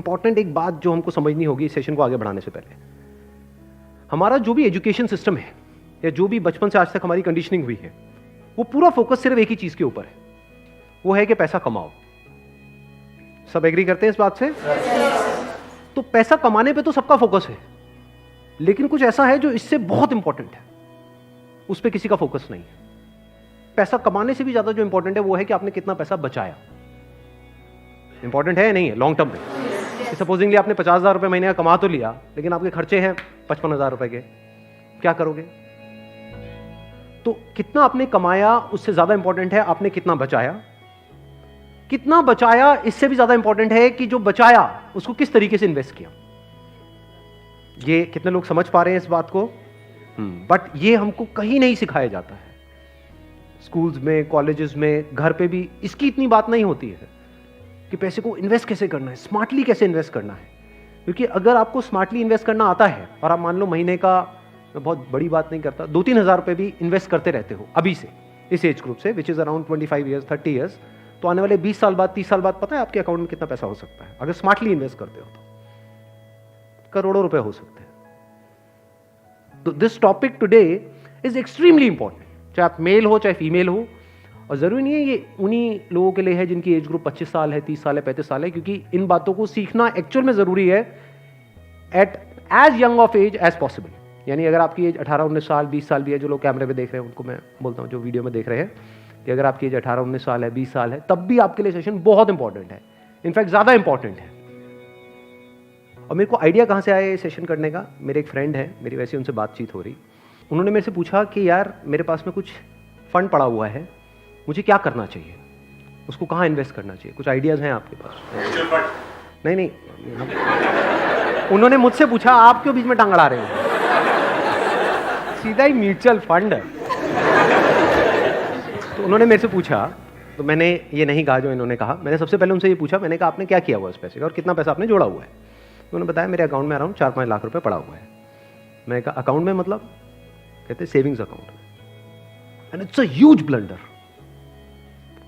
Important एक बात जो हमको समझनी होगी इस सेशन को आगे बढ़ाने से पहले, हमारा जो भी एजुकेशन सिस्टम है या जो भी बचपन से आज तक हमारी कंडीशनिंग हुई है, वो पूरा फोकस सिर्फ एक ही चीज के ऊपर है, वो है कि पैसा कमाओ। सब एग्री करते हैं इस बात से? तो पैसा कमाने पे तो सबका फोकस है, लेकिन कुछ ऐसा है जो इससे बहुत इंपॉर्टेंट है, उस पर किसी का फोकस नहीं है। पैसा कमाने से भी ज्यादा जो इंपॉर्टेंट है वो है कि आपने कितना पैसा बचाया। इंपॉर्टेंट है या नहीं है लॉन्ग टर्म में? सपोजिंगली आपने 50,000 रुपए महीने का कमा तो लिया, लेकिन आपके खर्चे हैं 55,000 रुपए के, क्या करोगे? तो कितना आपने कमाया उससे ज्यादा इंपॉर्टेंट है आपने कितना बचाया। कितना बचाया इससे भी ज्यादा इंपॉर्टेंट है कि जो बचाया उसको किस तरीके से इन्वेस्ट किया। ये कितने लोग समझ पा रहे हैं इस बात को? बट ये हमको कहीं नहीं सिखाया जाता है, स्कूल्स में, कॉलेजेस में, घर पे भी इसकी इतनी बात नहीं होती है कि पैसे को इन्वेस्ट कैसे करना है, स्मार्टली कैसे इन्वेस्ट करना है। क्योंकि अगर आपको स्मार्टली इन्वेस्ट करना आता है और आप मान लो महीने का, मैं बहुत बड़ी बात नहीं करता, 2-3 हज़ार रुपए भी इन्वेस्ट करते रहते हो अभी से, इस एज ग्रुप से, which is around 25 years 30 years, तो आने वाले 20 साल बाद, 30 साल बाद पता है आपके अकाउंट में कितना पैसा हो सकता है अगर स्मार्टली इन्वेस्ट करते हो तो? करोड़ों रुपए हो सकते हैं। तो this topic today is extremely important, चाहे आप मेल हो चाहे फीमेल हो। और जरूरी नहीं है ये उन्हीं लोगों के लिए है जिनकी एज ग्रुप 25 साल है, 30 साल है, 35 साल है, क्योंकि इन बातों को सीखना एक्चुअल में जरूरी है at as young of age as possible. यानी अगर आपकी एज 18-19 साल, 20 साल भी है, जो लोग कैमरे पे देख रहे हैं उनको मैं बोलता हूँ, जो वीडियो में देख रहे हैं, कि अगर आपकी एज 18-19 साल है, 20 साल है, तब भी आपके लिए सेशन बहुत इंपॉर्टेंट है, इनफैक्ट ज्यादा इंपॉर्टेंट है। और मेरे को आइडिया कहाँ से आया ये सेशन करने का? मेरे एक फ्रेंड है, मेरी वैसे उनसे बातचीत हो रही, उन्होंने मेरे से पूछा कि यार मेरे पास में कुछ फंड पड़ा हुआ है, मुझे क्या करना चाहिए, उसको कहाँ इन्वेस्ट करना चाहिए, कुछ आइडियाज हैं आपके पास? नहीं, उन्होंने मुझसे पूछा, आप क्यों बीच में टांग अड़ा रहे हो? सीधा ही म्यूचुअल फंड है। तो उन्होंने मेरे से पूछा, तो मैंने ये नहीं कहा जो इन्होंने कहा, मैंने सबसे पहले उनसे ये पूछा, मैंने कहा आपने क्या किया हुआ इस पैसे का और कितना पैसा आपने जोड़ा हुआ है? उन्होंने बताया मेरे अकाउंट में अराउंड 4-5 लाख रुपए पड़ा हुआ है। मैंने कहा अकाउंट में मतलब? कहते savings account. And it's a huge blunder.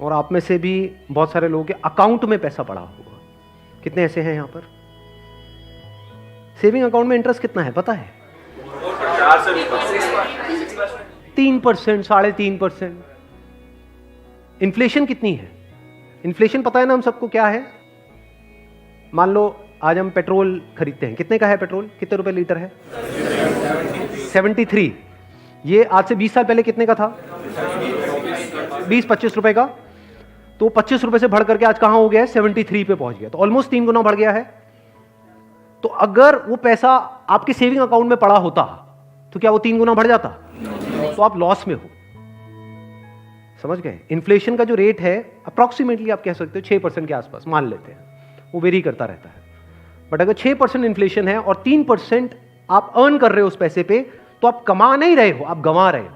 और आप में से भी बहुत सारे लोगों के अकाउंट में पैसा पड़ा होगा। कितने ऐसे हैं यहां पर? सेविंग अकाउंट में इंटरेस्ट कितना है पता है? 3%, 3.5%। इन्फ्लेशन कितनी है? इन्फ्लेशन पता है ना हम सबको क्या है? मान लो आज हम पेट्रोल खरीदते हैं, कितने का है पेट्रोल? कितने रुपए लीटर है? 73। ये आज से 20 साल पहले कितने का था? 20-25 रुपए का। तो 25 रुपए से बढ़ करके आज कहां हो गया है? 73 पे पहुंच गया। तो ऑलमोस्ट 3 गुना बढ़ गया है। तो अगर वो पैसा आपके सेविंग अकाउंट में पड़ा होता तो क्या वो 3 गुना बढ़ जाता? तो आप लॉस में हो। समझ गए? इन्फ्लेशन का जो रेट है अप्रोक्सीमेटली आप कह सकते हो 6% के आसपास मान लेते हैं, वो वेरी करता रहता है। बट अगर 6% इन्फ्लेशन है और 3% आप अर्न कर रहे हो उस पैसे पे, तो आप कमा नहीं रहे हो, आप गंवा रहे हो,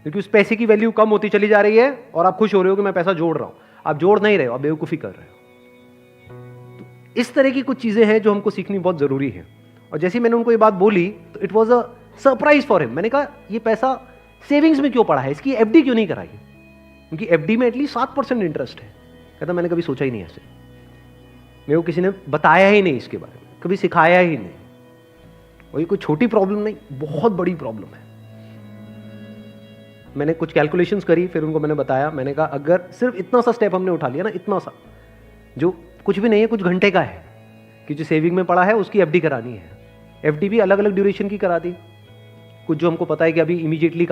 क्योंकि उस पैसे की वैल्यू कम होती चली जा रही है और आप खुश हो रहे हो कि मैं पैसा जोड़ रहा हूं। आप जोड़ नहीं रहे हो, आप बेवकूफी कर रहे हो। तो इस तरह की कुछ चीजें हैं जो हमको सीखनी बहुत जरूरी है। और जैसे मैंने उनको ये बात बोली तो it was a surprise for him. मैंने कहा ये पैसा सेविंग्स में क्यों पड़ा है, इसकी एफडी क्यों नहीं कराई? क्योंकि एफडी में एटलीस्ट 7% इंटरेस्ट है। कहता मैंने कभी सोचा ही नहीं ऐसे, मेरे को किसी ने बताया ही नहीं इसके बारे में, कभी सिखाया ही नहीं। और ये कोई छोटी प्रॉब्लम नहीं, बहुत बड़ी प्रॉब्लम है। मैंने कुछ कैलकुलेशंस करी, फिर उनको मैंने बताया, मैंने कहा अगर सिर्फ इतना सा स्टेप हमने उठा लिया ना, इतना सा जो कुछ भी नहीं है, कुछ घंटे का है, कि जो सेविंग में पड़ा है उसकी एफडी करानी है। एफडी भी अलग अलग ड्यूरेशन की करा दी, कुछ जो हमको पता है कि अभी इमीडिएटली